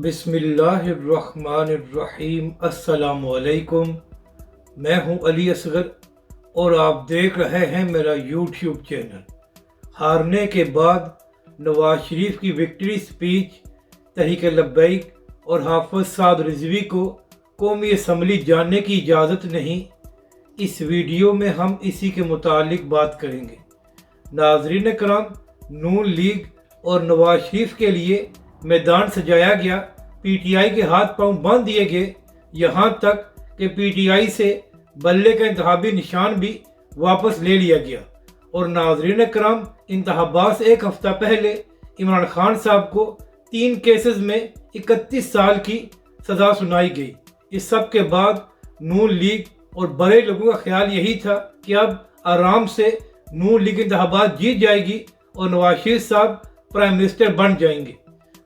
बिस्मिल्लाहिर्रहमानिर्रहीम। अस्सलाम वालेकुम। मैं हूं अली असगर और आप देख रहे हैं मेरा यूट्यूब चैनल। हारने के बाद नवाज शरीफ की विक्ट्री स्पीच, तहरीक लब्बैक और हाफिज साद रिजवी को कौमी असम्बली जाने की इजाज़त नहीं। इस वीडियो में हम इसी के मुतालिक बात करेंगे। नाज़रीन कराम, नून लीग और नवाज शरीफ के लिए मैदान सजाया गया, पीटीआई के हाथ पांव बांध दिए गए, यहाँ तक कि पीटीआई से बल्ले का इंतखाबी निशान भी वापस ले लिया गया। और नाज़रीन कराम, इंतखाबात से एक हफ्ता पहले इमरान खान साहब को 3 केसेस में 31 साल की सज़ा सुनाई गई। इस सब के बाद नून लीग और बड़े लोगों का ख्याल यही था कि अब आराम से नून लीग इंतखाबात जीत जाएगी और नवाज शरीफ साहब प्राइम मिनिस्टर बन जाएंगे।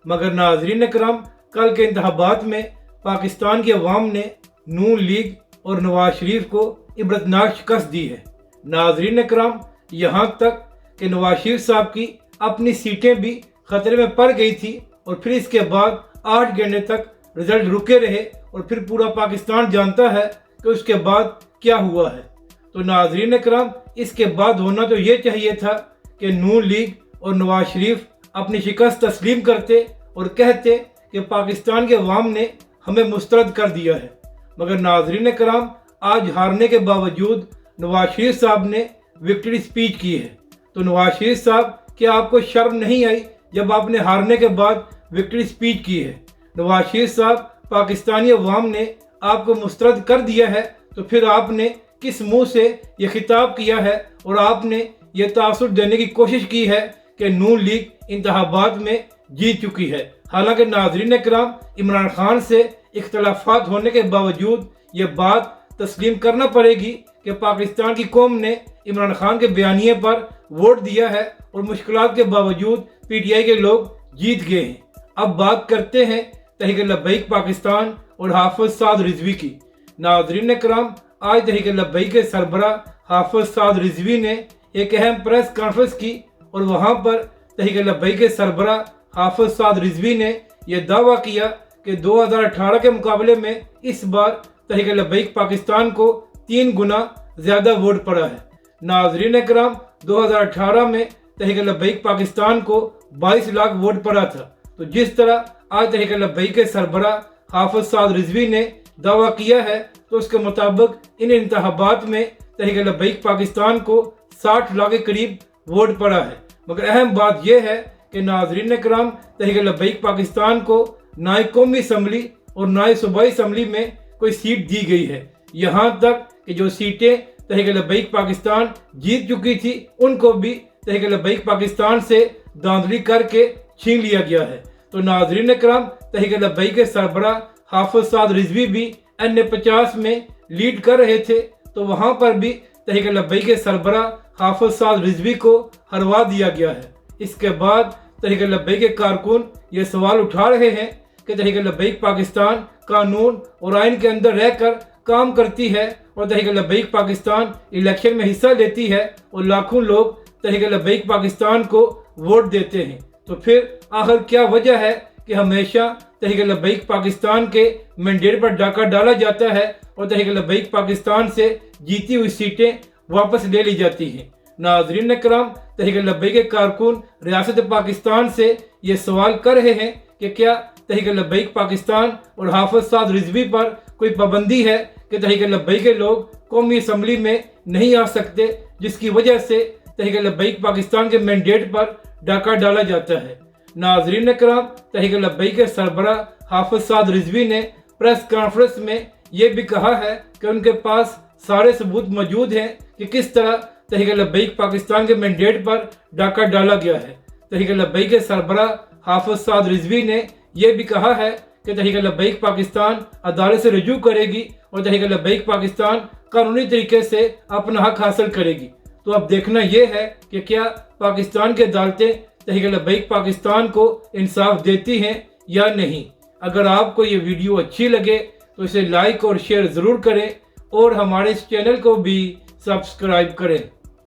मगर नाज़रीन कराम, कल के इंतखाबात में पाकिस्तान की अवाम ने नून लीग और नवाज शरीफ को इबरतनाक शिकस्त दी है। नाज़रीन कराम, यहाँ तक कि नवाज शरीफ साहब की अपनी सीटें भी खतरे में पड़ गई थी और फिर इसके बाद 8 घंटे तक रिजल्ट रुके रहे और फिर पूरा पाकिस्तान जानता है कि उसके बाद क्या हुआ है। तो नाज़रीन कराम, इसके बाद होना तो ये चाहिए था कि नून लीग और नवाज शरीफ अपनी शिकस्त तस्लीम करते और कहते कि पाकिस्तान के अवाम ने हमें मुस्तरद कर दिया है। मगर नाज़रीन कराम, आज हारने के बावजूद नवाज शरीफ साहब ने विक्ट्री स्पीच की है। तो नवाज शरीफ साहब, क्या आपको शर्म नहीं आई जब आपने हारने के बाद विक्ट्री स्पीच की है? नवाज शरीफ साहब, पाकिस्तानी अवाम ने आपको मुस्तरद कर दिया है, तो फिर आपने किस मुंह से ये खिताब किया है और आपने ये तासुर देने की कोशिश की है कि नून लीग इंतखाबात में जीत चुकी है? हालांकि नाज़रीन कराम, इमरान खान से इख्तलाफात होने के बावजूद ये बात तस्लीम करना पड़ेगी कि पाकिस्तान की कौम ने इमरान खान के बयानिए पर वोट दिया है और मुश्किलात के बावजूद पीटीआई के लोग जीत गए हैं। अब बात करते हैं तहरीक लब्बैक पाकिस्तान और हाफिज साद रिजवी की। नाज़रीन कराम, आज तहरीक लब्बैक के सरबरा हाफिज साद रिजवी ने एक अहम प्रेस कॉन्फ्रेंस की और वहाँ पर तहरीक लब्बैक के सरबरा हाफिज साद रिजवी ने यह दावा किया कि 2018 के मुकाबले में इस बार तहरीक लब्बैक पाकिस्तान को 3 गुना ज़्यादा वोट पड़ा है। नाज़रीन कराम, 2018 में तहरीक लब्बैक पाकिस्तान को 22 लाख वोट पड़ा था। तो जिस तरह आज तहरीक लब्बैक के सरबरा हाफिज साद रिजवी ने दावा किया है, तो उसके मुताबिक इन इंतखाबात में तहरीक लब्बैक पाकिस्तान को 60 लाख के करीब वोट पड़ा है। मगर अहम बात यह है कि नाज़रीन कराम, तहरीक लब्बैक पाकिस्तान को ना ही कौमी असम्बली और ना ही सूबाई असम्बली में कोई सीट दी गई है। यहाँ तक कि जो सीटें तहरीक लब्बैक पाकिस्तान जीत चुकी थी, उनको भी तहरीक लब्बैक पाकिस्तान से धांधली करके छीन लिया गया है। तो नाज़रीन कराम, तहरीक लब्बैक के सरबरा हाफिज साद रिजवी भी NA-50 में लीड कर रहे थे, तो वहाँ पर भी तहरीक लब्बैक के सरबरा हाफिज साद रिजवी को हरवा दिया गया है। इसके बाद तहरीक लब्बैक के कारकुन ये सवाल उठा रहे हैं कि तहरीक लब्बैक पाकिस्तान कानून और आइन के अंदर रहकर काम करती है और तहरीक लब्बैक पाकिस्तान इलेक्शन में हिस्सा लेती है और लाखों लोग तहरीक लब्बैक पाकिस्तान को वोट देते हैं। तो फिर आखिर क्या वजह है कि हमेशा तहरीक लब्बैक पाकिस्तान के मैंडेट पर डाका डाला जाता है और तहरीक लब्बैक पाकिस्तान से जीती हुई सीटें वापस ले ली जाती हैं? नाज़रीन कराम, तहरीक लब्बैक के कारकुन रियासत पाकिस्तान से ये सवाल कर रहे हैं कि क्या तहरीक लब्बैक पाकिस्तान और हाफिज साद रिजवी पर कोई पाबंदी है कि तहरीक लब्बैक के लोग कौमी असम्बली में नहीं आ सकते, जिसकी वजह से तहरीक लब्बैक पाकिस्तान के मैंडेट पर डाका डाला जाता है? नाज़रीन कराम, तहरीक लब्बैक के सरबरा हाफिज साद रिजवी ने प्रेस कॉन्फ्रेंस में ये भी कहा है कि उनके पास सारे सबूत मौजूद हैं कि किस तरह तहरीक लब्बैक पाकिस्तान के मैंडेट पर डाका डाला गया है। तहरीक लब्बैक के सरबरा हाफिज साद रिजवी ने यह भी कहा है कि तहरीक लब्बैक पाकिस्तान अदालत से रजू करेगी और तहरीक लब्बैक पाकिस्तान कानूनी तरीके से अपना हक हासिल करेगी। तो अब देखना यह है कि क्या पाकिस्तान की अदालतें तहरीक लब्बैक पाकिस्तान को इंसाफ देती हैं या नहीं। अगर आपको ये वीडियो अच्छी लगे तो इसे लाइक और शेयर ज़रूर करें और हमारे इस चैनल को भी सब्सक्राइब करें।